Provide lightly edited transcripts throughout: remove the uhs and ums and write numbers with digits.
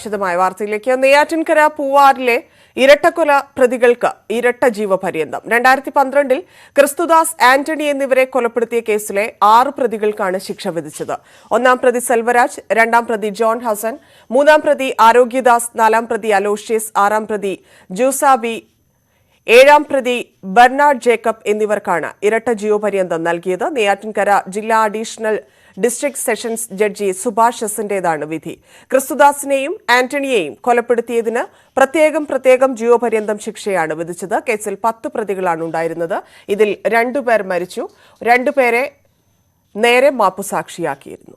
വിശദമായ വാർത്തയിലേക്ക്. നെയ്യാറ്റിൻകര പൂവാറിലെ ഇരട്ടക്കൊല പ്രതികൾക്ക് ഇരട്ട ജീവപര്യന്തം. 2012 ക്രിസ്തുദാസ്, ആന്റണി എന്നിവരെ കൊലപ്പെടുത്തിയ കേസിലെ 6 പ്രതികൾക്കാണ് ശിക്ഷ വിധിച്ചത്. 1-ാം പ്രതി സെൽവരാജ്, 2-ാം പ്രതി ജോൺ ഹസൻ, 3-ാം പ്രതി ആരോഗ്യദാസ്, 4-ാം പ്രതി അലോഷ്യസ്, 6-ാം പ്രതി ജൂസാബി, 7-ാം പ്രതി ബെർണാഡ് ജേക്കബ് എന്നിവർക്കാണ് ഇരട്ട ജീവപര്യന്തം നൽകിയത്. നെയ്യാറ്റിൻകര ജില്ലാ additional district sessions judge Subhash എസിന്റേതാണ് വിധി. ക്രിസ്തുദാസിനെയും ആന്റണിയെയും കൊലപ്പെടുത്തിയതിന് പ്രത്യേകം ജീവപര്യന്തം ശിക്ഷയാണ് വിധിച്ചത്. കേസിൽ 10 പ്രതികളാണ് ഉണ്ടായിരുന്നത്. ഇതിൽ 2 പേർ മരിച്ചു. 2 പേരെ നേരെ മാപ്പുസാക്ഷിയാക്കിയിരുന്നു.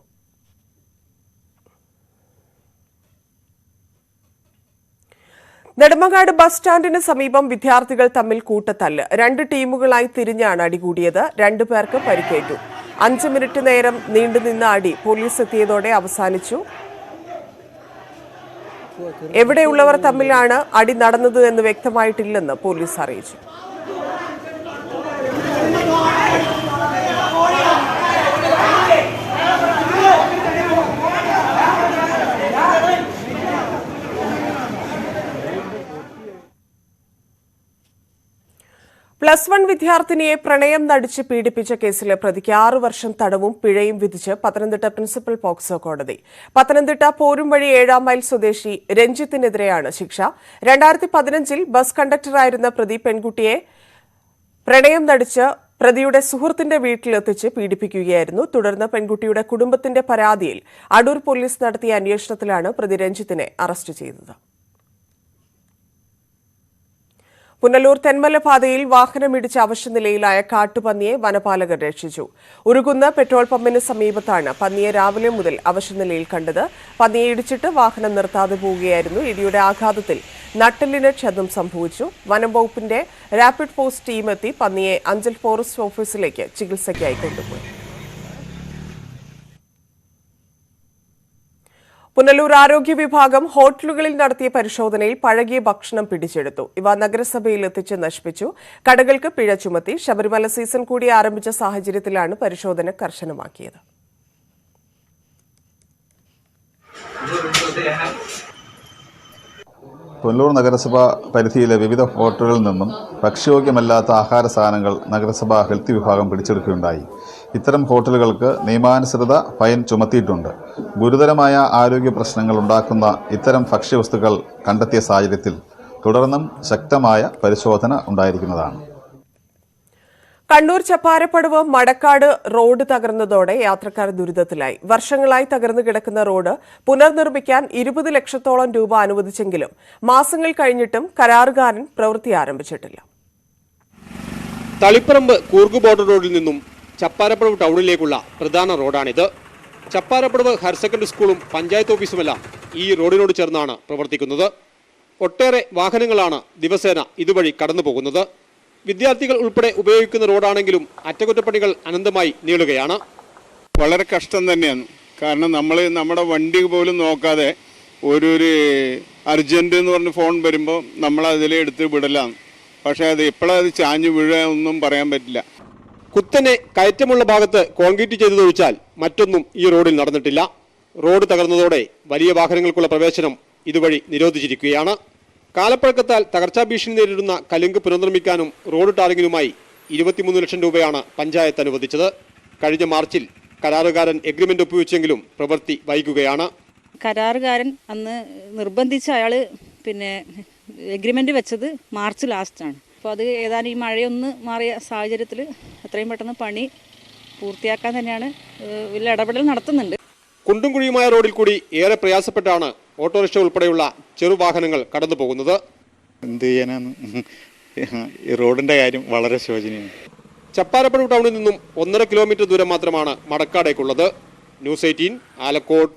നെടുമങ്ങാട് ബസ് സ്റ്റാൻഡിന് സമീപം വിദ്യാർത്ഥികൾ തമ്മിൽ കൂട്ടത്തല്ല്. 2 ടീമുകളായി തിരിഞ്ഞാണ് അടികൂടിയത്. 2 പേർക്ക് പരിക്കേറ്റു. 5 മിനിറ്റ് നേരം നീണ്ടുനിന്ന അടി പോലീസ് എത്തിയതോടെ അവസാനിച്ചു. എവിടെയുള്ളവർ തമ്മിലാണ് അടി നടന്നത് എന്ന് വ്യക്തമായിട്ടില്ലെന്ന് പോലീസ് അറിയിച്ചു. +1 വിദ്യാർത്ഥിനിയെ പ്രണയം നടിച്ച് പീഡിപ്പിച്ച കേസിലെ പ്രതിക്ക് 6 വർഷം തടവും പിഴയും വിധിച്ച് പത്തനംതിട്ട പ്രിൻസിപ്പൽ പോക്സോ കോടതി. പത്തനംതിട്ട പോരുംവഴി 7-ാം മൈൽ സ്വദേശി രഞ്ജിത്തിനെതിരെയാണ് ശിക്ഷ. 2015 ബസ് കണ്ടക്ടറായിരുന്ന പ്രതി പെൺകുട്ടിയെ പ്രണയം നടിച്ച് പ്രതിയുടെ സുഹൃത്തിന്റെ വീട്ടിലെത്തിച്ച് പീഡിപ്പിക്കുകയായിരുന്നു. തുടർന്ന് പെൺകുട്ടിയുടെ കുടുംബത്തിന്റെ പരാതിയിൽ അടൂർ പോലീസ് നടത്തിയ അന്വേഷണത്തിലാണ് പ്രതി രഞ്ജിത്തിനെ അറസ്റ്റ് ചെയ്തത്. പുനലൂർ തെന്മല പാതയിൽ വാഹനമിടിച്ച് അവശനിലയിലായ കാട്ടുപന്നിയെ വനപാലകർ രക്ഷിച്ചു. ഉരുകുന്ന പെട്രോൾ പമ്പിന് സമീപത്താണ് പന്നിയെ രാവിലെ മുതൽ അവശനിലയിൽ കണ്ടത്. പന്നിയെ ഇടിച്ചിട്ട് വാഹനം നിർത്താതെ പോവുകയായിരുന്നു. ഇടിയുടെ ആഘാതത്തിൽ നട്ടെല്ലിന് ക്ഷതം സംഭവിച്ചു. വനം വകുപ്പിന്റെ റാപ്പിഡ് ഫോഴ്സ് ടീമെത്തി പന്നിയെ അഞ്ചൽ ഫോറസ്റ്റ് ഓഫീസിലേക്ക് ചികിത്സയ്ക്കായി കൊണ്ടുപോയി. പുനലൂർ ആരോഗ്യ വിഭാഗം ഹോട്ടലുകളിൽ നടത്തിയ പരിശോധനയിൽ പഴകിയ ഭക്ഷണം പിടിച്ചെടുത്തു. ഇവ നഗരസഭയിൽ എത്തിച്ച് നശിപ്പിച്ചു. കടകൾക്ക് പിഴ ചുമത്തി. ശബരിമല സീസൺ കൂടി ആരംഭിച്ച സാഹചര്യത്തിലാണ് പരിശോധന കർശനമാക്കിയത്. പുനലൂർ നഗരസഭ പരിധിയിലെ വിവിധ ഹോട്ടലുകളിൽ നിന്നും ഭക്ഷ്യയോഗ്യമല്ലാത്ത ആഹാര സാധനങ്ങൾ നഗരസഭ ഹെൽത്ത് വിഭാഗം പിടിച്ചെടുക്കുകയുണ്ടായി. ഇത്തരം ഹോട്ടലുകൾക്ക് നിയമാനുസൃത ഫൈൻ ചുമത്തിയിട്ടുണ്ട്. ഗുരുതരമായ ആരോഗ്യ പ്രശ്നങ്ങൾ ഉണ്ടാക്കുന്ന ഇത്തരം ഭക്ഷ്യവസ്തുക്കൾ കണ്ടെത്തിയ സാഹചര്യത്തിൽ തുടർന്നും ശക്തമായ പരിശോധന ഉണ്ടായിരിക്കുന്നതാണ്. കണ്ണൂർ ചപ്പാരപ്പടവ് മടക്കാട് റോഡ് തകർന്നതോടെ യാത്രക്കാർ ദുരിതത്തിലായി. വർഷങ്ങളായി തകർന്നു കിടക്കുന്ന റോഡ് പുനർനിർമ്മിക്കാൻ 20 ലക്ഷത്തോളം രൂപ അനുവദിച്ചെങ്കിലും മാസങ്ങൾ കഴിഞ്ഞിട്ടും കരാറുകാരൻ പ്രവൃത്തി ആരംഭിച്ചിട്ടില്ല. തളിപ്പറമ്പ് കൂർഗ് ബോർഡർ റോഡിൽ നിന്നും ചപ്പാരപ്പടവ് ടൗണിലേക്കുള്ള പ്രധാന റോഡാണിത്. ചപ്പാരപ്പടവ് ഹയർ സെക്കൻഡറി സ്കൂളും പഞ്ചായത്ത് ഓഫീസുമെല്ലാം ഈ റോഡിനോട് ചേർന്നാണ് പ്രവർത്തിക്കുന്നത്. ഒട്ടേറെ വാഹനങ്ങളാണ് ദിവസേന ഇതുവഴി കടന്നു പോകുന്നത്. വിദ്യാർത്ഥികൾ ഉൾപ്പെടെ ഉപയോഗിക്കുന്ന റോഡാണെങ്കിലും അറ്റകുറ്റപ്പണികൾ അനന്തമായി നീളുകയാണ്. വളരെ കഷ്ടം തന്നെയാണ്. കാരണം നമ്മുടെ വണ്ടി പോലും നോക്കാതെ ഒരു അർജന്റ് എന്ന് പറഞ്ഞ് ഫോൺ വരുമ്പോൾ നമ്മൾ അതിലെടുത്ത് വിടലാണ്. പക്ഷേ അത് എപ്പോഴത് ചാഞ്ഞു വീഴാൻ ഒന്നും പറയാൻ പറ്റില്ല. കുത്തനെ കയറ്റമുള്ള ഭാഗത്ത് കോൺക്രീറ്റ് ചെയ്തതൊഴിച്ചാൽ മറ്റൊന്നും ഈ റോഡിൽ നടന്നിട്ടില്ല. റോഡ് തകർന്നതോടെ വലിയ വാഹനങ്ങൾക്കുള്ള പ്രവേശനം ഇതുവഴി നിരോധിച്ചിരിക്കുകയാണ്. കാലപ്പഴക്കത്താൽ തകർച്ചാ ഭീഷണി നേരിടുന്ന കലുങ്ക് പുനർനിർമ്മിക്കാനും റോഡ് ടാറിങ്ങിനുമായി 23 ലക്ഷം രൂപയാണ് പഞ്ചായത്ത് അനുവദിച്ചത്. കഴിഞ്ഞ മാർച്ചിൽ കരാറുകാരൻ എഗ്രിമെന്റ് ഒപ്പുവെച്ചെങ്കിലും പ്രവൃത്തി വൈകുകയാണ്. കരാറുകാരൻ അന്ന് നിർബന്ധിച്ച് അയാള് എഗ്രിമെന്റ് വെച്ചത് മാർച്ച് ലാസ്റ്റാണ്. അപ്പോൾ അത് ഏതാനും ഈ മഴയൊന്ന് മാറിയ സാഹചര്യത്തിൽ എത്രയും പെട്ടെന്ന് പണി പൂർത്തിയാക്കാൻ തന്നെയാണ് വലിയ ഇടപെടൽ നടത്തുന്നുണ്ട്. കുണ്ടും കുഴിയുമായ റോഡിൽ കൂടി ഏറെ പ്രയാസപ്പെട്ടാണ് ഓട്ടോറിക്ഷ ഉൾപ്പെടെയുള്ള ചെറുവാഹനങ്ങൾ കടന്നു പോകുന്നത്. എന്ത് ചെയ്യാനാണ്, ഈ റോഡിന്റെ കാര്യം വളരെ ശോചനീയമാണ്. ചപ്പാരപ്പടവ് ടൗണിൽ നിന്നും 1.5 കിലോമീറ്റർ ദൂരം മാത്രമാണ് മടക്കാടേക്കുള്ളത്. ന്യൂസ് 18 ആലക്കോട്.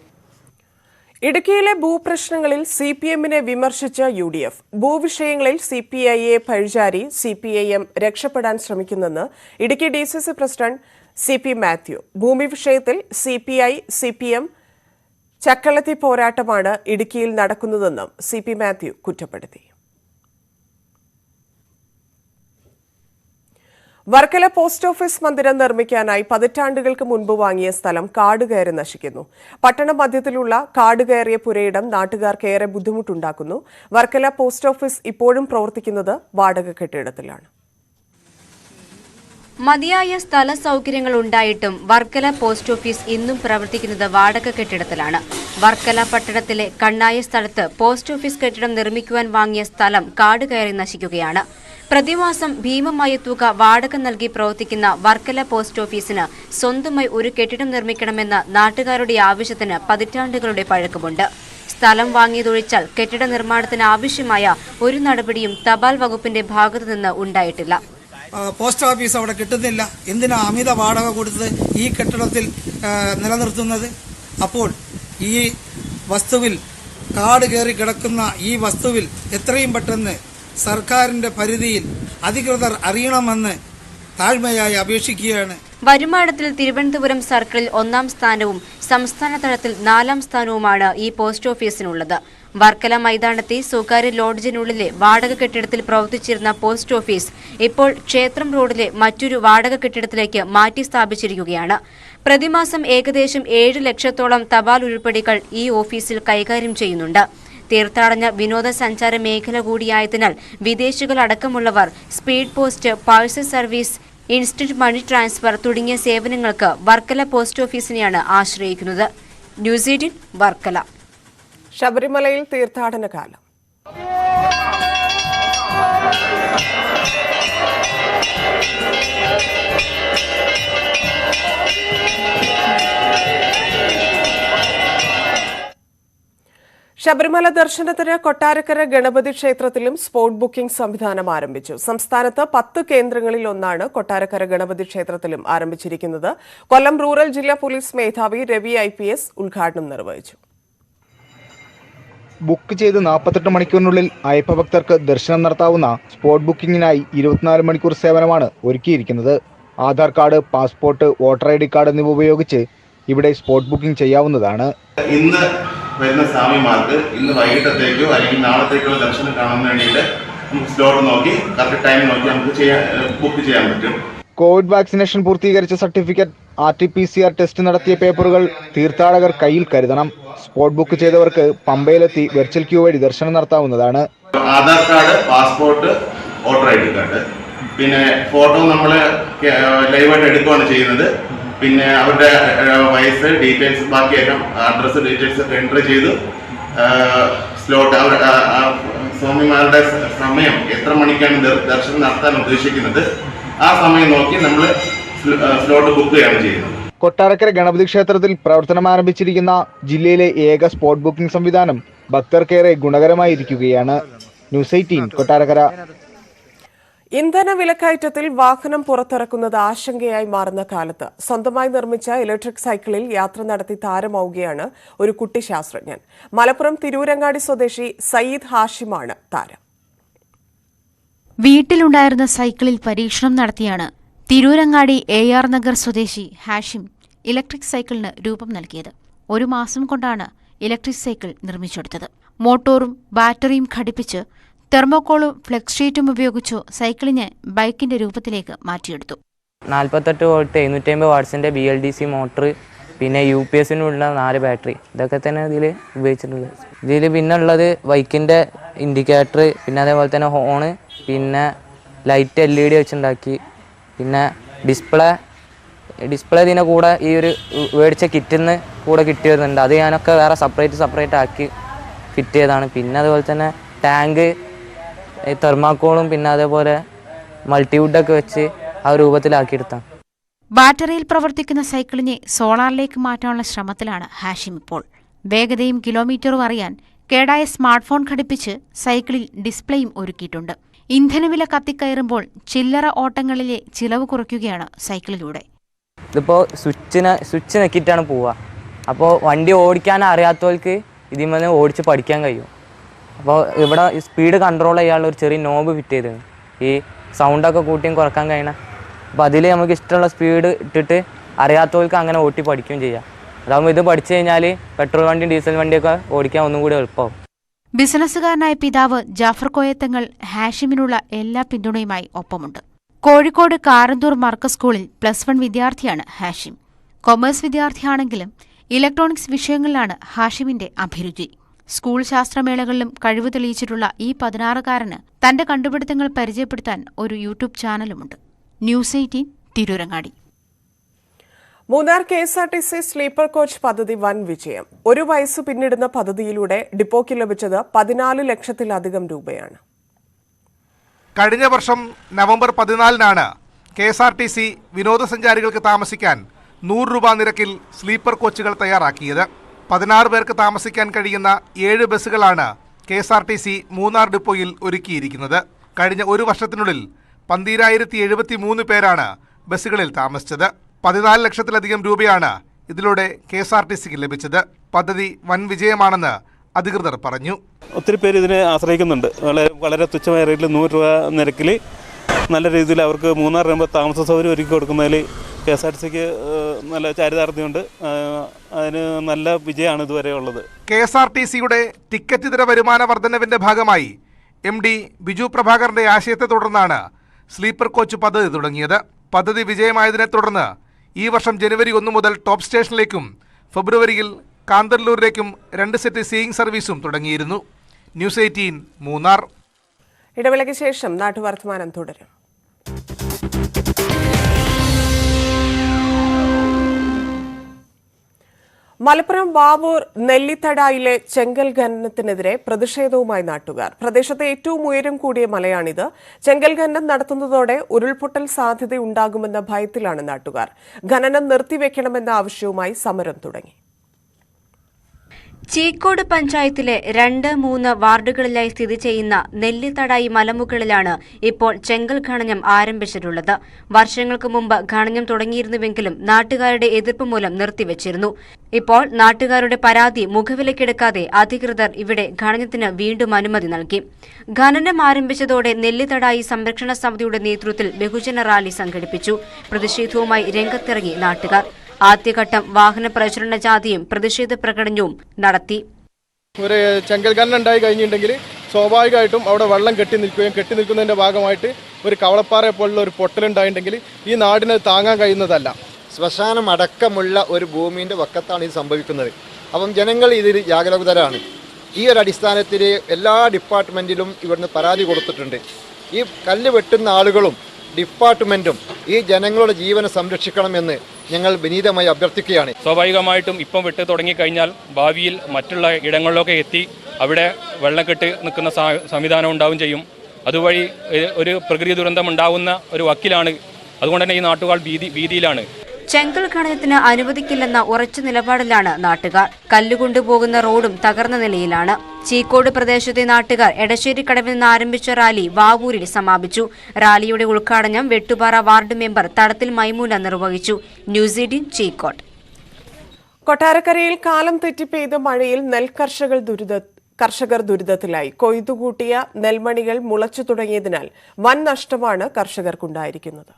ഇടുക്കിയിലെ ഭൂപ്രശ്നങ്ങളിൽ CPM-നെ വിമർശിച്ച് UDF. ഭൂവിഷയങ്ങളിൽ CPI-യെ പഴിചാരി CPIM രക്ഷപ്പെടാൻ ശ്രമിക്കുന്നെന്ന് Idukki DCC president CP Mathew. ഭൂമി വിഷയത്തിൽ CPI CPM ചക്കളത്തി പോരാട്ടമാണ് ഇടുക്കിയിൽ നടക്കുന്നതെന്നും CP മാത്യു കുറ്റപ്പെടുത്തി. വർക്കല പോസ്റ്റ് ഓഫീസ് മന്ദിരം നിർമ്മിക്കാനായി പതിറ്റാണ്ടുകൾക്ക് മുൻപ് വാങ്ങിയ സ്ഥലം കാട് കയറി നശിക്കുന്നു. പട്ടണ മധ്യത്തിലുള്ള കാട് കയറിയ പുരയിടം നാട്ടുകാർക്ക് ഏറെ ബുദ്ധിമുട്ടുണ്ടാക്കുന്നു. വർക്കല പോസ്റ്റ് ഓഫീസ് ഇപ്പോഴും പ്രവർത്തിക്കുന്നത് വാടക കെട്ടിടത്തിലാണ്. മതിയായ സ്ഥല സൗകര്യങ്ങൾ ഉണ്ടായിട്ടും വർക്കല പോസ്റ്റ് ഓഫീസ് ഇന്നും പ്രവർത്തിക്കുന്നത് വാടക കെട്ടിടത്തിലാണ്. വർക്കല പട്ടണത്തിലെ കണ്ണായ സ്ഥലത്ത് പോസ്റ്റ് ഓഫീസ് കെട്ടിടം നിർമ്മിക്കുവാൻ വാങ്ങിയ സ്ഥലം കാട് കയറി നശിക്കുകയാണ്. പ്രതിമാസം ഭീമമായ തുക വാടക നൽകി പ്രവർത്തിക്കുന്ന വർക്കല പോസ്റ്റ് ഓഫീസിന് സ്വന്തമായി ഒരു കെട്ടിടം നിർമ്മിക്കണമെന്ന നാട്ടുകാരുടെ ആവശ്യത്തിന് പതിറ്റാണ്ടുകളുടെ പഴക്കമുണ്ട്. സ്ഥലം വാങ്ങിയതൊഴിച്ചാൽ കെട്ടിട നിർമ്മാണത്തിന് ആവശ്യമായ ഒരു നടപടിയും തപാൽ വകുപ്പിന്റെ ഭാഗത്തുനിന്ന് ഉണ്ടായിട്ടില്ല. പോസ്റ്റ് ഓഫീസ് അവിടെ കിട്ടുന്നില്ല. എന്തിനാ അമിത വാടക കൊടുത്ത് ഈ കെട്ടിടത്തിൽ നിലനിർത്തുന്നത്? അപ്പോൾ ഈ വസ്തുവിൽ കാട് കയറി കിടക്കുന്ന ഈ വസ്തുവിൽ എത്രയും പെട്ടെന്ന് സർക്കാരിന്റെ പരിധിയിൽ അധികൃതർ അറിയണമെന്ന് താഴ്മയായി അപേക്ഷിക്കുകയാണ്. വരുമാനത്തിൽ തിരുവനന്തപുരം സർക്കിളിൽ 1-ാം സ്ഥാനവും സംസ്ഥാന തലത്തിൽ 4-ാം സ്ഥാനവുമാണ് ഈ പോസ്റ്റ് ഓഫീസിനുള്ളത്. വർക്കല മൈതാനത്തെ സ്വകാര്യ ലോഡ്ജിനുള്ളിലെ വാടക കെട്ടിടത്തിൽ പ്രവർത്തിച്ചിരുന്ന പോസ്റ്റ് ഓഫീസ് ഇപ്പോൾ ക്ഷേത്രം റോഡിലെ മറ്റൊരു വാടക കെട്ടിടത്തിലേക്ക് മാറ്റി സ്ഥാപിച്ചിരിക്കുകയാണ്. പ്രതിമാസം ഏകദേശം 7 ലക്ഷത്തോളം തപാൽ ഉരുപ്പടികൾ ഈ ഓഫീസിൽ കൈകാര്യം ചെയ്യുന്നുണ്ട്. തീർത്ഥാടന വിനോദസഞ്ചാര മേഖല കൂടിയായതിനാൽ വിദേശികളടക്കമുള്ളവർ speed post, parcel service, instant money transfer തുടങ്ങിയ സേവനങ്ങൾക്ക് വർക്കല പോസ്റ്റ് ഓഫീസിനെയാണ് ആശ്രയിക്കുന്നത്. ന്യൂസ് 18 വർക്കല. ശബരിമലയിൽ തീർത്ഥാടന കാലം. ശബരിമല ദർശനത്തിന് കൊട്ടാരക്കര ഗണപതി ക്ഷേത്രത്തിലും സ്പോട്ട് ബുക്കിംഗ് സംവിധാനം ആരംഭിച്ചു. സംസ്ഥാനത്ത് 10 കേന്ദ്രങ്ങളിൽ ഒന്നാണ് കൊട്ടാരക്കര ഗണപതി ക്ഷേത്രത്തിലും ആരംഭിച്ചിരിക്കുന്നത്. കൊല്ലം റൂറൽ ജില്ലാ പോലീസ് മേധാവി രവി IPS ഉദ്ഘാടനം നിർവഹിച്ചു. ബുക്ക് ചെയ്ത് 48 മണിക്കൂറിനുള്ളിൽ അയ്യപ്പഭക്തർക്ക് ദർശനം നടത്താവുന്ന സ്പോട്ട് ബുക്കിംഗിനായി 24 മണിക്കൂർ സേവനമാണ് ഒരുക്കിയിരിക്കുന്നത്. Aadhaar card, passport, voter ID card എന്നിവ ഉപയോഗിച്ച് ഇവിടെ സ്പോട്ട് ബുക്കിംഗ് ചെയ്യാവുന്നതാണ്. ഇന്ന് വരുന്ന സ്വാമിമാർക്ക് ഇന്ന് വൈകിട്ടത്തേക്കോ അല്ലെങ്കിൽ നാളത്തേക്കോ ദർശനം കാണാൻ വേണ്ടിയിട്ട് നമുക്ക് സ്ലോട്ട് നോക്കി കറക്റ്റ് ടൈം നോക്കി നമുക്ക് ബുക്ക് ചെയ്യാൻ പറ്റും. കോവിഡ് വാക്സിനേഷൻ പൂർത്തീകരിച്ച സർട്ടിഫിക്കറ്റ്, RT-PCR ടെസ്റ്റ് നടത്തിയ പേപ്പറുകൾ തീർത്ഥാടകർ കയ്യിൽ കരുതണം. സ്പോട്ട് ബുക്ക് ചെയ്തവർക്ക് പമ്പയിലെത്തി വെർച്വൽ ക്യൂ വഴി ദർശനം നടത്താവുന്നതാണ്. Aadhaar card, passport, voter ID card, പിന്നെ ഫോട്ടോ നമ്മൾ ലൈവായിട്ട് എടുക്കുകയാണ് ചെയ്യുന്നത്. പിന്നെ അവരുടെ വയസ്സ്, ഡീറ്റെയിൽസ്, ബാക്കിയെല്ലാം അഡ്രസ്സ് ഡീറ്റെയിൽസ് ഒക്കെ എൻട്രി ചെയ്ത് സ്ലോട്ട് അവരുടെ സ്വാമിമാരുടെ സമയം എത്ര മണിക്കാണ് ദർശനം നടത്താൻ ഉദ്ദേശിക്കുന്നത് ആ സമയം നോക്കി നമ്മൾ സ്ലോട്ട് ബുക്ക് ചെയ്യാണ് ചെയ്യുന്നത്. കൊട്ടാരക്കര ഗണപതി ക്ഷേത്രത്തിൽ പ്രവർത്തനം ആരംഭിച്ചിരിക്കുന്ന ജില്ലയിലെ ഏക സ്പോട്ട് ബുക്കിംഗ് സംവിധാനം ഭക്തർക്കേറെ ഗുണകരമായിരിക്കുകയാണ്. ന്യൂസ് 18 കൊട്ടാരക്കര. ഇന്ധന വിലക്കയറ്റത്തിൽ വാഹനം പുറത്തിറക്കുന്നത് ആശങ്കയായി മാറുന്ന കാലത്ത് സ്വന്തമായി നിർമ്മിച്ച ഇലക്ട്രിക് സൈക്കിളിൽ യാത്ര നടത്തി താരമാവുകയാണ് ഒരു കുട്ടി ശാസ്ത്രജ്ഞൻ. മലപ്പുറം തിരൂരങ്ങാടി സ്വദേശി സയ്യിദ് ഹാഷിമാണ് താരം. വീട്ടിലുണ്ടായിരുന്ന സൈക്കിളിൽ പരീക്ഷണം നടത്തിയാണ് തിരൂരങ്ങാടി AR നഗർ സ്വദേശി ഹാഷിം ഇലക്ട്രിക് സൈക്കിളിന് രൂപം നൽകിയത്. 1 മാസം കൊണ്ടാണ് ഇലക്ട്രിക് സൈക്കിൾ നിർമ്മിച്ചെടുത്തത്. മോട്ടോറും ബാറ്ററിയും ഘടിപ്പിച്ച് തെർമോക്കോളും ഫ്ലെക്സ് ഷീറ്റും ഉപയോഗിച്ചു സൈക്കിളിനെ ബൈക്കിന്റെ രൂപത്തിലേക്ക് മാറ്റിയെടുത്തു. 48 വോൾട്ട് 750 വാട്ട്സിന്റെ BLDC മോട്ടർ, പിന്നെ UPSനുള്ള 4 ബാറ്ററി, ഇതൊക്കെ തന്നെ ഇതിൽ ഉപയോഗിച്ചിട്ടുള്ളത്. ഇതിൽ പിന്നെ ഉള്ളത് ബൈക്കിന്റെ ഇൻഡിക്കേറ്റർ, പിന്നെ അതേപോലെ തന്നെ ഹോണ്, പിന്നെ ലൈറ്റ് LED വെച്ചുണ്ടാക്കി, പിന്നെ ഡിസ്പ്ലേ ഇതിൻ്റെ കൂടെ ഈ ഒരു മേടിച്ച കിറ്റിൽ നിന്ന് കൂടെ കിട്ടി വരുന്നുണ്ട്. അത് ഞാനൊക്കെ വേറെ സെപ്പറേറ്റ് ആക്കി ഫിറ്റ് ചെയ്തതാണ്. പിന്നെ അതുപോലെ തന്നെ ടാങ്ക്, തെർമാക്കോളും, പിന്നെ അതേപോലെ മൾട്ടിവുഡൊക്കെ വെച്ച് ആ രൂപത്തിലാക്കിയെടുത്താണ്. ബാറ്ററിയിൽ പ്രവർത്തിക്കുന്ന സൈക്കിളിനെ സോളാറിലേക്ക് മാറ്റാനുള്ള ശ്രമത്തിലാണ് ഹാഷിം ഇപ്പോൾ. വേഗതയും കിലോമീറ്ററും അറിയാൻ കേടായ സ്മാർട്ട് ഫോൺ ഘടിപ്പിച്ച് സൈക്കിളിൽ ഡിസ്പ്ലേയും ഒരുക്കിയിട്ടുണ്ട്. ഇന്ധനവില കത്തിക്കയറുമ്പോൾ ചില്ലറ ഓട്ടങ്ങളിലെ ചിലവ് കുറയ്ക്കുകയാണ് സൈക്കിളിലൂടെ. ഇതിപ്പോൾ സ്വിച്ച് നെക്കിയിട്ടാണ് പോവുക. അപ്പോൾ വണ്ടി ഓടിക്കാൻ അറിയാത്തവർക്ക് ഇതിന്മേൽ ഓടിച്ച് പഠിക്കാൻ കഴിയും. അപ്പോൾ ഇവിടെ സ്പീഡ് കൺട്രോൾ ചെയ്യാനുള്ള ഒരു ചെറിയ നോബ് ഫിറ്റ് ചെയ്തത്, ഈ സൗണ്ടൊക്കെ കൂട്ടിയും കുറക്കാൻ കഴിയണം. അപ്പോൾ അതിൽ നമുക്ക് ഇഷ്ടമുള്ള സ്പീഡ് ഇട്ടിട്ട് അറിയാത്തവർക്ക് അങ്ങനെ ഓട്ടി പഠിക്കുകയും ചെയ്യാം. അതാകുമ്പോൾ ഇത് പഠിച്ചു കഴിഞ്ഞാൽ പെട്രോൾ വണ്ടിയും ഡീസൽ വണ്ടിയൊക്കെ ഓടിക്കാൻ ഒന്നും കൂടി എളുപ്പമാവും. ബിസിനസ്സുകാരനായ പിതാവ് ജാഫർ കോയത്തങ്ങൾ ഹാഷിമിനുള്ള എല്ലാ പിന്തുണയുമായി ഒപ്പമുണ്ട്. കോഴിക്കോട് കാരന്തൂർ മർക്കസ് സ്കൂളിൽ +1 വിദ്യാർത്ഥിയാണ് ഹാഷിം. കൊമേഴ്സ് വിദ്യാർത്ഥിയാണെങ്കിലും ഇലക്ട്രോണിക്സ് വിഷയങ്ങളിലാണ് ഹാഷിമിന്റെ അഭിരുചി. സ്കൂൾ ശാസ്ത്രമേളകളിലും കഴിവ് തെളിയിച്ചിട്ടുള്ള ഈ 16-കാരന് തന്റെ കണ്ടുപിടുത്തങ്ങൾ പരിചയപ്പെടുത്താൻ ഒരു യൂട്യൂബ് ചാനലുമുണ്ട്. News 18 Tirurangadi. Munnar KSRTC sleeper coach പദ്ധതി വൻ വിജയം. 1 വയസ്സ് പിന്നിടുന്ന പദ്ധതിയിലൂടെ ഡിപ്പോയ്ക്ക് ലഭിച്ചത് 14 ലക്ഷത്തിലധികം രൂപയാണ്. കഴിഞ്ഞ വർഷം നവംബർ 14-നാണ് KSRTC വിനോദസഞ്ചാരികൾക്ക് താമസിക്കാൻ 100 രൂപ നിരക്കിൽ സ്ലീപ്പർ കോച്ചുകൾ തയ്യാറാക്കിയത്. 16 പേർക്ക് താമസിക്കാൻ കഴിയുന്ന 7 ബസ്സുകളാണ് KSRTC മൂന്നാർ ഡിപ്പോയിൽ ഒരുക്കിയിരിക്കുന്നത്. കഴിഞ്ഞ 1 വർഷത്തിനുള്ളിൽ 12,073 പേരാണ് ബസ്സുകളിൽ താമസിച്ചത്. 14 ലക്ഷത്തിലധികം രൂപയാണ് ഇതിലൂടെ KSRTCക്ക് ലഭിച്ചത്. പദ്ധതി വൻ വിജയമാണെന്ന് അധികൃതർ പറഞ്ഞു. ഒത്തിരി പേര് ഇതിനെ ആശ്രയിക്കുന്നുണ്ട്. വളരെ തുച്ഛമായ റേറ്റിൽ 100 രൂപ നിരക്കിൽ നല്ല രീതിയിൽ അവർക്ക് മൂന്നാർ വരുമ്പോൾ താമസ സൗകര്യം ഒരുക്കി കൊടുക്കുന്നതിൽ KSRTCക്ക് നല്ല ചാരിതാർത്ഥ്യമുണ്ട്. അതിന് നല്ല വിജയമാണ് ഇതുവരെ ഉള്ളത്. KSRTCയുടെ ടിക്കറ്റ് ഇതര വരുമാന വർധനവിന്റെ ഭാഗമായി MD ബിജു പ്രഭാകറിന്റെ ആശയത്തെ തുടർന്നാണ് സ്ലീപ്പർ കോച്ച് പദ്ധതി തുടങ്ങിയത്. പദ്ധതി വിജയമായതിനെ തുടർന്ന് ഈ വർഷം ജനുവരി 1 മുതൽ ടോപ്പ് സ്റ്റേഷനിലേക്കും ഫെബ്രുവരിയിൽ കാന്തല്ലൂരിലേക്കും 2 സെറ്റ് സീയിങ് സർവീസും തുടങ്ങിയിരുന്നു. ന്യൂസ് 18 മൂന്നാർ. ഇടവേളയ്ക്ക് ശേഷം നാട്ടുവർത്തമാനം തുടരും. മലപ്പുറം വാവൂർ നെല്ലിത്തടായിലെ ചെങ്കൽ ഖനനത്തിനെതിരെ പ്രതിഷേധവുമായി നാട്ടുകാർ. പ്രദേശത്തെ ഏറ്റവും ഉയരം കൂടിയ മലയാണിത്. ചെങ്കൽ ഖനനം നടത്തുന്നതോടെ ഉരുൾപൊട്ടൽ സാധ്യതയുണ്ടാകുമെന്ന ഭയത്തിലാണ് നാട്ടുകാർ. ഖനനം നിർത്തിവെക്കണമെന്ന ആവശ്യവുമായി സമരം തുടങ്ങി. ചീക്കോട് പഞ്ചായത്തിലെ 2, 3 വാർഡുകളിലായി സ്ഥിതി ചെയ്യുന്ന നെല്ലിത്തടായി മലമുകളിലാണ് ഇപ്പോൾ ചെങ്കൽ ഖനനം ആരംഭിച്ചിട്ടുള്ളത്. വർഷങ്ങൾക്ക് മുമ്പ് ഖനനം തുടങ്ങിയിരുന്നുവെങ്കിലും നാട്ടുകാരുടെ എതിർപ്പ് മൂലം നിർത്തിവച്ചിരുന്നു. ഇപ്പോൾ നാട്ടുകാരുടെ പരാതി മുഖവിലക്കെടുക്കാതെ അധികൃതർ ഇവിടെ ഖനനത്തിന് വീണ്ടും അനുമതി നൽകി. ഖനനം ആരംഭിച്ചതോടെ നെല്ലിത്തടായി സംരക്ഷണ സമിതിയുടെ നേതൃത്വത്തിൽ ബഹുജന റാലി സംഘടിപ്പിച്ചു. പ്രതിഷേധവുമായി രംഗത്തിറങ്ങി നാട്ടുകാർ. ആദ്യഘട്ടം വാഹന പ്രചരണ ജാഥയും പ്രതിഷേധ പ്രകടനവും നടത്തി. ഒരു ചെങ്കൽ ഖനനം ഉണ്ടായി കഴിഞ്ഞിട്ടുണ്ടെങ്കിൽ സ്വാഭാവികമായിട്ടും അവിടെ വെള്ളം കെട്ടി നിൽക്കുന്നതിന്റെ ഭാഗമായിട്ട് ഒരു കവളപ്പാറയെ പോലുള്ള ഒരു പൊട്ടലുണ്ടായിട്ടുണ്ടെങ്കിൽ ഈ നാടിന് താങ്ങാൻ കഴിയുന്നതല്ല. ശ്മശാനം അടക്കമുള്ള ഒരു ഭൂമിൻ്റെ വക്കത്താണ് ഇത് സംഭവിക്കുന്നത്. അപ്പം ജനങ്ങൾ ഇതിൽ ജാഗരൂകരാണ്. ഈ ഒരു അടിസ്ഥാനത്തിൽ എല്ലാ ഡിപ്പാർട്ട്മെൻറ്റിലും ഇവിടുന്ന് പരാതി കൊടുത്തിട്ടുണ്ട്. ഈ കല്ല് വെട്ടുന്ന ആളുകളും ഡിപ്പാർട്ട്മെൻറ്റും ഈ ജനങ്ങളുടെ ജീവനെ സംരക്ഷിക്കണമെന്ന് ഞങ്ങൾ വിനീതമായി അഭ്യർത്ഥിക്കുകയാണ്. സ്വാഭാവികമായിട്ടും ഇപ്പം വെട്ട് തുടങ്ങിക്കഴിഞ്ഞാൽ ഭാവിയിൽ മറ്റുള്ള ഇടങ്ങളിലൊക്കെ എത്തി അവിടെ വെള്ളം കെട്ടി നിൽക്കുന്ന സംവിധാനം ഉണ്ടാവും ചെയ്യും. അതുവഴി ഒരു പ്രകൃതി ദുരന്തം ഉണ്ടാവുന്ന ഒരു വക്കിലാണ്. അതുകൊണ്ട് തന്നെ ഈ നാട്ടുകാർ ഭീതിയിലാണ്. ചെങ്കൽ ഖനനത്തിന് അനുവദിക്കില്ലെന്ന ഉറച്ച നിലപാടിലാണ് നാട്ടുകാർ. കല്ലുകൊണ്ടുപോകുന്ന റോഡും തകർന്ന നിലയിലാണ്. ചീക്കോട് പ്രദേശത്തെ നാട്ടുകാർ എടശ്ശേരിക്കടവിൽ നിന്ന് ആരംഭിച്ച റാലി വാവൂരിൽ സമാപിച്ചു. റാലിയുടെ ഉദ്ഘാടനം വെട്ടുപാറ വാർഡ് മെമ്പർ തടത്തിൽ മൈമൂന നിർവഹിച്ചു. ന്യൂസ് 18 ചീക്കോട്. കൊട്ടാരക്കരയിൽ കാലം തെറ്റി പെയ്ത മഴയിൽ കർഷകർ ദുരിതത്തിലായി. കൊയ്തുകൂട്ടിയ നെൽമണികൾ മുളച്ചു തുടങ്ങിയതിനാൽ വൻ നഷ്ടമാണ് കർഷകർക്കുണ്ടായിരിക്കുന്നത്.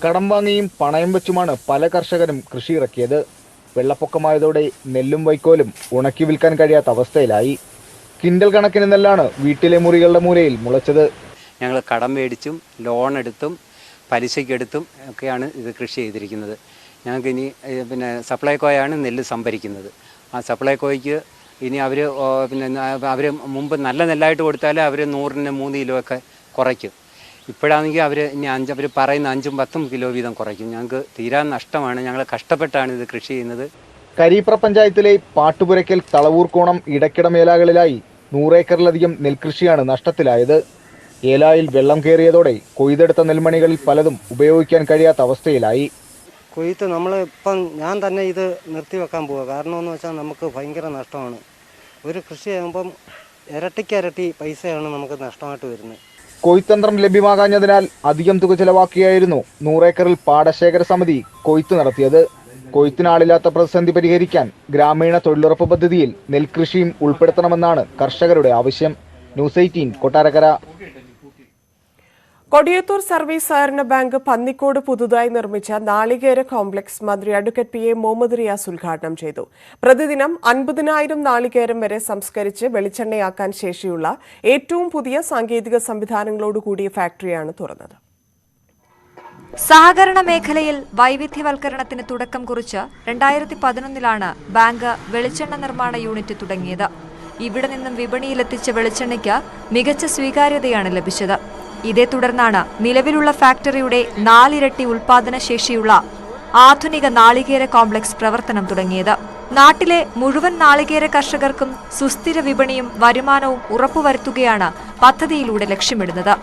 കടം വാങ്ങിയും പണയം വെച്ചുമാണ് പല കർഷകരും കൃഷി ഇറക്കിയത്. വെള്ളപ്പൊക്കമായതോടെ നെല്ലും വൈക്കോലും ഉണക്കി വിൽക്കാൻ കഴിയാത്ത അവസ്ഥയിലായി. കിൻഡൽ കണക്കിന് നെല്ലാണ് വീട്ടിലെ മുറികളുടെ മൂലയിൽ മുളച്ചത്. ഞങ്ങൾ കടം മേടിച്ചും ലോൺ എടുത്തും പലിശയ്ക്കെടുത്തും ഒക്കെയാണ് ഇത് കൃഷി ചെയ്തിരിക്കുന്നത്. ഞങ്ങൾക്ക് ഇനി സപ്ലൈകോയാണ് നെല്ല് സംഭരിക്കുന്നത്. ആ സപ്ലൈകോയ്ക്ക് ഇനി അവർ മുമ്പ് നല്ല നെല്ലായിട്ട് കൊടുത്താൽ അവർ 100-ന് 3 കിലോ ഒക്കെ കുറയ്ക്കും. ഇപ്പോഴാണെങ്കിൽ അവർ പറയുന്ന 5-10 കിലോ വീതം കുറയ്ക്കും. ഞങ്ങൾക്ക് തീരാൻ നഷ്ടമാണ്. ഞങ്ങൾ കഷ്ടപ്പെട്ടാണ് ഇത് കൃഷി ചെയ്യുന്നത്. കരീപ്ര പഞ്ചായത്തിലെ പാട്ടുപുരയ്ക്കൽ, തളവൂർക്കോണം, ഇടയ്ക്കിട മേലാകളിലായി 100 ഏക്കറിലധികം നെൽകൃഷിയാണ് നഷ്ടത്തിലായത്. ഏലായിൽ വെള്ളം കയറിയതോടെ കൊയ്തെടുത്ത നെൽമണികളിൽ പലതും ഉപയോഗിക്കാൻ കഴിയാത്ത അവസ്ഥയിലായി. കൊയ്ത്ത് ഞാൻ തന്നെ ഇത് നിർത്തിവെക്കാൻ പോവുക. കാരണം എന്ന് വെച്ചാൽ നമുക്ക് ഭയങ്കര നഷ്ടമാണ്. ഒരു കൃഷി ചെയ്യുമ്പം ഇരട്ടിക്കിരട്ടി പൈസയാണ് നമുക്ക് നഷ്ടമായിട്ട് വരുന്നത്. കൊയ്ത്തന്ത്രം ലഭ്യമാകാഞ്ഞതിനാൽ അധികം തുക ചെലവാക്കിയായിരുന്നു 100 ഏക്കറിൽ പാടശേഖര സമിതി കൊയ്ത്ത് നടത്തിയത്. കൊയ്ത്തിനാളില്ലാത്ത പ്രതിസന്ധി പരിഹരിക്കാൻ ഗ്രാമീണ തൊഴിലുറപ്പ് പദ്ധതിയിൽ നെൽകൃഷിയും ഉൾപ്പെടുത്തണമെന്നാണ് കർഷകരുടെ ആവശ്യം. ന്യൂസ് 18 കൊട്ടാരക്കര. കൊടിയത്തൂർ സർവീസ് സഹകരണ ബാങ്ക് പന്നിക്കോട് പുതുതായി നിർമ്മിച്ച നാളികേര കോംപ്ലക്സ് മന്ത്രി advocate P A Muhammad Riyas ഉദ്ഘാടനം ചെയ്തു. പ്രതിദിനം 50,000 നാളികേരം വരെ സംസ്കരിച്ച് വെളിച്ചെണ്ണയാക്കാൻ ശേഷിയുള്ള ഏറ്റവും പുതിയ സാങ്കേതിക സംവിധാനങ്ങളോടുകൂടിയ ഫാക്ടറിയാണ് തുറന്നത്. സഹകരണ മേഖലയിൽ വൈവിധ്യവൽക്കരണത്തിന് തുടക്കം കുറിച്ച് 2011 ബാങ്ക് വെളിച്ചെണ്ണ നിർമ്മാണ യൂണിറ്റ് തുടങ്ങിയത്. ഇവിടെ നിന്നും വിപണിയിലെത്തിച്ച വെളിച്ചെണ്ണയ്ക്ക് മികച്ച സ്വീകാര്യതയാണ് ലഭിച്ചത്. ഇതേ തുടർന്നാണ് നിലവിലുള്ള ഫാക്ടറിയുടെ 4 ഇരട്ടി ഉൽപാദന ശേഷിയുള്ള ആധുനിക നാളികേര കോംപ്ലക്സ് പ്രവർത്തനം തുടങ്ങിയത്. നാട്ടിലെ മുഴുവൻ നാളികേര കർഷകർക്കും സുസ്ഥിര വിപണിയും വരുമാനവും ഉറപ്പുവരുത്തുകയാണ് പദ്ധതിയിലൂടെ ലക്ഷ്യമിടുന്നത്.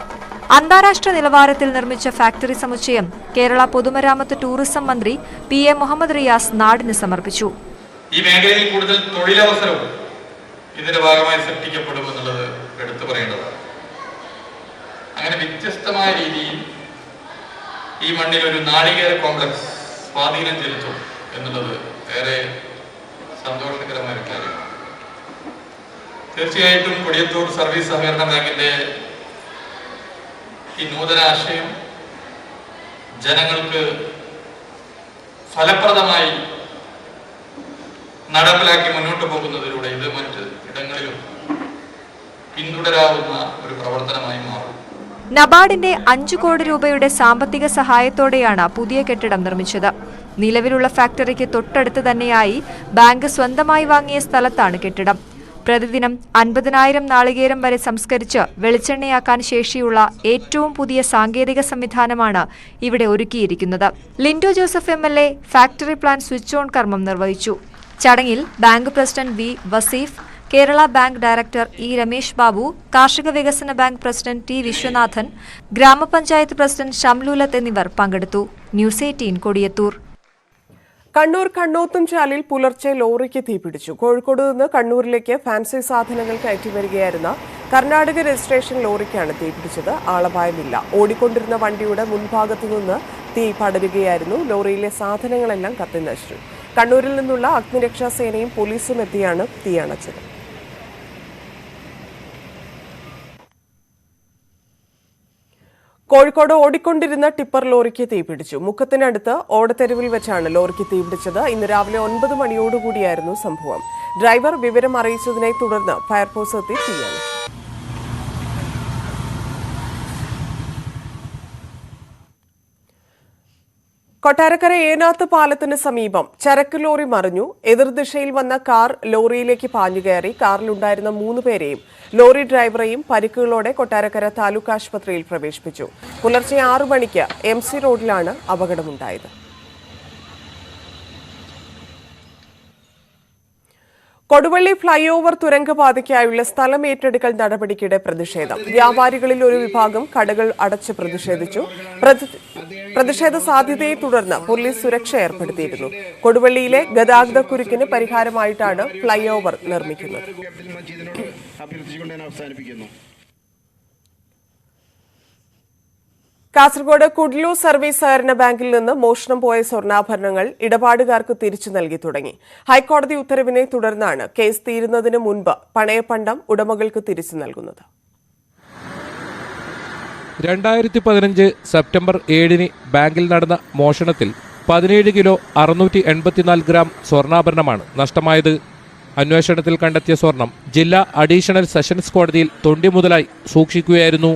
അന്താരാഷ്ട്ര നിലവാരത്തിൽ നിർമ്മിച്ച ഫാക്ടറി സമുച്ചയം കേരള പൊതുമരാമത്ത് ടൂറിസം മന്ത്രി പി എ മുഹമ്മദ് റിയാസ് നാടിന് സമർപ്പിച്ചു. ഈ മേഖലയിൽ കൂടുതൽ തൊഴിലവസരവും ഇതിന്റെ ഭാഗമായി സൃഷ്ടിക്കപ്പെടുമെന്നുള്ളത് എടുത്തു പറയേണ്ടതാണ്. അങ്ങനെ വ്യത്യസ്തമായ രീതിയിൽ ഈ മണ്ണിൽ ഒരു നാളികേര കോംപ്ലക്സ് സ്വാധീനം ചെലുത്തും എന്നുള്ളത് ഏറെ സന്തോഷകരമായ ഒരു കാര്യമാണ്. തീർച്ചയായിട്ടും കൊടിയത്തൂർ സർവീസ് സഹകരണ ബാങ്കിന്റെ ഈ നൂതന ആശയം ജനങ്ങൾക്ക് ഫലപ്രദമായി നടപ്പിലാക്കി മുന്നോട്ട് പോകുന്നതിലൂടെ ഇത് മറ്റ് ഇടങ്ങളിലും പിന്തുടരാവുന്ന ഒരു പ്രവർത്തനമായി മാറും. നബാർഡിന്റെ 5 കോടി രൂപയുടെ സാമ്പത്തിക സഹായത്തോടെയാണ് പുതിയ കെട്ടിടം നിർമ്മിച്ചത്. നിലവിലുള്ള ഫാക്ടറിക്ക് തൊട്ടടുത്ത് തന്നെയായി ബാങ്ക് സ്വന്തമായി വാങ്ങിയ സ്ഥലത്താണ് കെട്ടിടം. പ്രതിദിനം 50,000 നാളികേരം വരെ സംസ്കരിച്ച് വെളിച്ചെണ്ണയാക്കാൻ ശേഷിയുള്ള ഏറ്റവും പുതിയ സാങ്കേതിക സംവിധാനമാണ് ഇവിടെ ഒരുക്കിയിരിക്കുന്നത്. Lindo Joseph MLA factory plan switch on കർമ്മം നിർവഹിച്ചു. ചടങ്ങിൽ bank president V Vaseef, Kerala bank director E Ramesh Babu, കാർഷിക വികസന ബാങ്ക് പ്രസിഡന്റ് ടി വിശ്വനാഥൻ, ഗ്രാമപഞ്ചായത്ത് പ്രസിഡന്റ് ഷംലൂലത്ത് എന്നിവർ പങ്കെടുത്തു. ന്യൂസ് 18 കൊടിയത്തൂർ. കണ്ണൂർ കണ്ണോത്തുംചാലിൽ പുലർച്ചെ ലോറിക്ക് തീപിടിച്ചു. കോഴിക്കോട് നിന്ന് കണ്ണൂരിലേക്ക് ഫാൻസി സാധനങ്ങൾ കയറ്റി വരികയായിരുന്ന കർണാടക രജിസ്ട്രേഷൻ ലോറിക്കാണ് തീപിടിച്ചത്. ആളപായമില്ല. ഓടിക്കൊണ്ടിരുന്ന വണ്ടിയുടെ മുൻഭാഗത്തു നിന്ന് തീ പടരുകയായിരുന്നു. ലോറിയിലെ സാധനങ്ങളെല്ലാം കത്തിനശിച്ചു. കണ്ണൂരിൽ നിന്നുള്ള അഗ്നിരക്ഷാ സേനയും പോലീസും എത്തിയാണ് തീയണച്ചത്. കോഴിക്കോട് ഓടിക്കൊണ്ടിരുന്ന ടിപ്പർ ലോറിക്ക് തീപിടിച്ചു. മുക്കത്തിനടുത്ത് ഓടത്തെരുവിൽ വെച്ചാണ് ലോറിക്ക് തീപിടിച്ചത്. ഇന്ന് രാവിലെ 9 മണിയോടുകൂടിയായിരുന്നു സംഭവം. ഡ്രൈവർ വിവരം അറിയിച്ചതിനെ തുടർന്ന് ഫയർഫോഴ്സ് എത്തി തീയണച്ചു. കൊട്ടാരക്കര ഏനാത്ത് പാലത്തിന് സമീപം ചരക്ക് ലോറി മറിഞ്ഞു. എതിർദിശയിൽ വന്ന കാർ ലോറിയിലേക്ക് പാഞ്ഞുകയറി. കാറിലുണ്ടായിരുന്ന 3 പേരെയും ലോറി ഡ്രൈവറെയും പരിക്കുകളോടെ കൊട്ടാരക്കര താലൂക്ക് ആശുപത്രിയിൽ പ്രവേശിപ്പിച്ചു. പുലർച്ചെ 6 മണിക്ക് MC റോഡിലാണ് അപകടമുണ്ടായത്. കൊടുവള്ളി ഫ്ളൈ ഓവർ തുരങ്കപാതയ്ക്കായുള്ള സ്ഥലം ഏറ്റെടുക്കൽ നടപടിക്കിടെ പ്രതിഷേധം. വ്യാപാരികളിൽ ഒരു വിഭാഗം കടകൾ അടച്ച് പ്രതിഷേധിച്ചു. പ്രതിഷേധ സാധ്യതയെ തുടർന്ന് പോലീസ് സുരക്ഷ ഏർപ്പെടുത്തിയിരുന്നു. കൊടുവള്ളിയിലെ ഗതാഗത കുരുക്കിന് പരിഹാരമായിട്ടാണ് ഫ്ളൈ ഓവർ നിർമ്മിക്കുന്നത്. കാസർഗോഡ് കുഡ്ലൂർ സർവീസ് സഹകരണ ബാങ്കിൽ നിന്ന് മോഷണം പോയ സ്വർണ്ണാഭരണങ്ങൾ ഇടപാടുകാർക്ക് തിരിച്ചു നൽകി തുടങ്ങി. ഹൈക്കോടതി ഉത്തരവിനെ തുടർന്നാണ് കേസ് തീരുന്നതിന് മുൻപ് പണയപ്പണ്ടം ഉടമകൾക്ക് തിരിച്ചു നൽകുന്നത്. 2015 സെപ്റ്റംബർ 7 ബാങ്കിൽ നടന്ന മോഷണത്തിൽ 17 കിലോ 684 ഗ്രാം സ്വർണ്ണാഭരണമാണ് നഷ്ടമായത്. അന്വേഷണത്തിൽ കണ്ടെത്തിയ സ്വർണം ജില്ലാ അഡീഷണൽ സെഷൻസ് കോടതിയിൽ തൊണ്ടി മുതലായി സൂക്ഷിക്കുകയായിരുന്നു.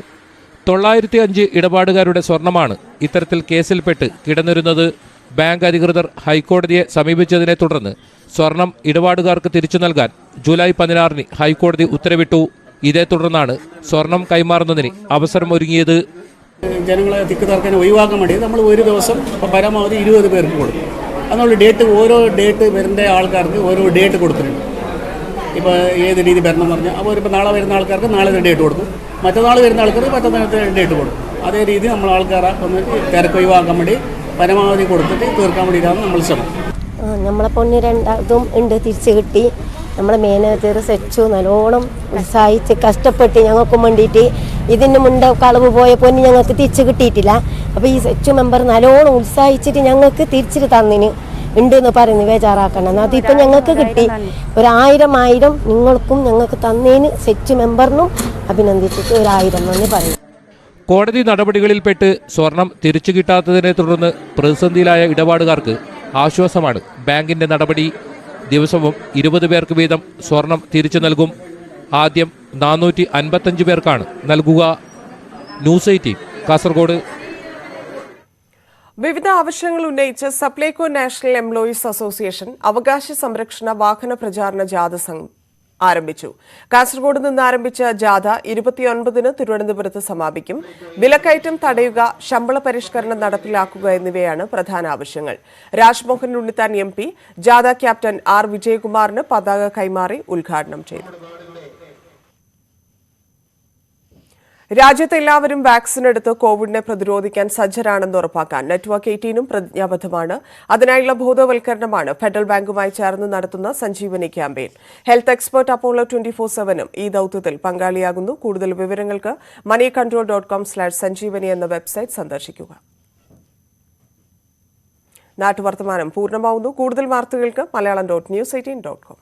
905 ഇടപാടുകാരുടെ സ്വർണമാണ് ഇത്തരത്തിൽ കേസിൽപ്പെട്ട് കിടന്നിരുന്നത്. ബാങ്ക് അധികൃതർ ഹൈക്കോടതിയെ സമീപിച്ചതിനെ തുടർന്ന് സ്വർണം ഇടപാടുകാർക്ക് തിരിച്ചു നൽകാൻ ജൂലൈ 16 ഹൈക്കോടതി ഉത്തരവിട്ടു. ഇതേ തുടർന്നാണ് സ്വർണം കൈമാറുന്നതിന് അവസരമൊരുങ്ങിയത്. ജനങ്ങളെ തിക്കുതർക്കാൻ ഒഴിവാക്കാൻ വേണ്ടി നമ്മൾ ഒരു ദിവസം പരമാവധി 20 പേർക്ക് കൊടുക്കും. എന്നുള്ള ഡേറ്റ് ഓരോ ഡേറ്റ് വരുന്ന ആൾക്കാർക്ക് ഓരോ ഡേറ്റ് കൊടുത്തിട്ടുണ്ട്. ഇപ്പോൾ ഏത് രീതി വരണം പറഞ്ഞാൽ അപ്പോൾ ഇപ്പോൾ നാളെ വരുന്ന ആൾക്കാർക്ക് നാളെ ഡേറ്റ് കൊടുക്കും, മറ്റന്നാൾ വരുന്ന ആൾക്കാർക്ക് മറ്റന്നാളത്തെ ഡേറ്റ് കൊടുക്കും. അതേ രീതി നമ്മൾ ആൾക്കാരെ ഒന്ന് തിരക്ക് ഒഴിവാക്കാൻ വേണ്ടി പരമാവധി കൊടുത്തിട്ട് തീർക്കാൻ വേണ്ടിയിട്ടാണ് നമ്മൾ ശ്രമം. നമ്മളെ പൊന്ന് രണ്ടാമതും ഉണ്ട് തിരിച്ചു കിട്ടി. നമ്മളെ മാനേജർ സെച്ചു നല്ലോണം ഉത്സാഹിച്ച് കഷ്ടപ്പെട്ട് ഞങ്ങൾക്കും വേണ്ടിയിട്ട് ഇതിന് മുൻപ് കളവ് പോയ പൊന്ന് ഞങ്ങൾക്ക് തിരിച്ചു കിട്ടിയിട്ടില്ല. അപ്പോൾ ഈ സെച്ചു മെമ്പർ നല്ലോണം ഉത്സാഹിച്ചിട്ട് ഞങ്ങൾക്ക് തിരിച്ചിട്ട് തന്നിന് ഉണ്ടെന്ന് പറയുന്നു ബേജാറാക്കണം. അതിപ്പോൾ ഞങ്ങൾക്ക് കിട്ടി. 1000 നിങ്ങൾക്കും ഞങ്ങൾക്ക് തന്നതിന് സെറ്റ് മെമ്പറിനും അഭിനന്ദിച്ചിട്ട് 1000 എന്ന് പറയും. കോടതി നടപടികളിൽപ്പെട്ട് സ്വർണം തിരിച്ചു കിട്ടാത്തതിനെ തുടർന്ന് പ്രതിസന്ധിയിലായ ഇടപാടുകാർക്ക് ആശ്വാസമാണ് ബാങ്കിന്റെ നടപടി. ദിവസവും 20 പേർക്ക് വീതം സ്വർണം തിരിച്ചു നൽകും. ആദ്യം 455 പേർക്കാണ് നൽകുക. ന്യൂസ് 18 കാസർഗോഡ്. വിവിധ ആവശ്യങ്ങൾ ഉന്നയിച്ച് സപ്ലൈകോ നാഷണൽ എംപ്ലോയീസ് അസോസിയേഷൻ അവകാശ സംരക്ഷണ വാഹന പ്രചാരണ ജാഥ ആരംഭിച്ചു. കാസർഗോഡ് നിന്ന് ആരംഭിച്ച ജാഥ 29-ന് തിരുവനന്തപുരത്ത് സമാപിക്കും. വിലക്കയറ്റം തടയുക, ശമ്പള പരിഷ്കരണം നടപ്പിലാക്കുക എന്നിവയാണ് പ്രധാന ആവശ്യങ്ങൾ. രാജ്മോഹൻ ഉണ്ണിത്താൻ MP ജാഥ ക്യാപ്റ്റൻ R വിജയകുമാറിന് പതാക കൈമാറി ഉദ്ഘാടനം ചെയ്തു. രാജ്യത്ത് എല്ലാവരും വാക്സിൻ എടുത്ത് കോവിഡിനെ പ്രതിരോധിക്കാൻ സജ്ജരാണെന്ന് ഉറപ്പാക്കാൻ നെറ്റ്വർക്ക് 18 പ്രതിജ്ഞാബദ്ധമാണ്. അതിനായുള്ള ബോധവൽക്കരണമാണ് ഫെഡറൽ ബാങ്കുമായി ചേർന്ന് നടത്തുന്ന Sanjeevani campaign. Health expert Apollo 24/7 ഈ ദൌത്യത്തിൽ പങ്കാളിയാകുന്നു. കൂടുതൽ വിവരങ്ങൾക്ക് moneycontrol.com/sanjeevani എന്ന വെബ്സൈറ്റ് സന്ദർശിക്കുക. നാട്ടുവർത്തമാനം പൂർണ്ണമാവുന്നു. കൂടുതൽ വാർത്തകൾക്ക് malayalam.news18.com.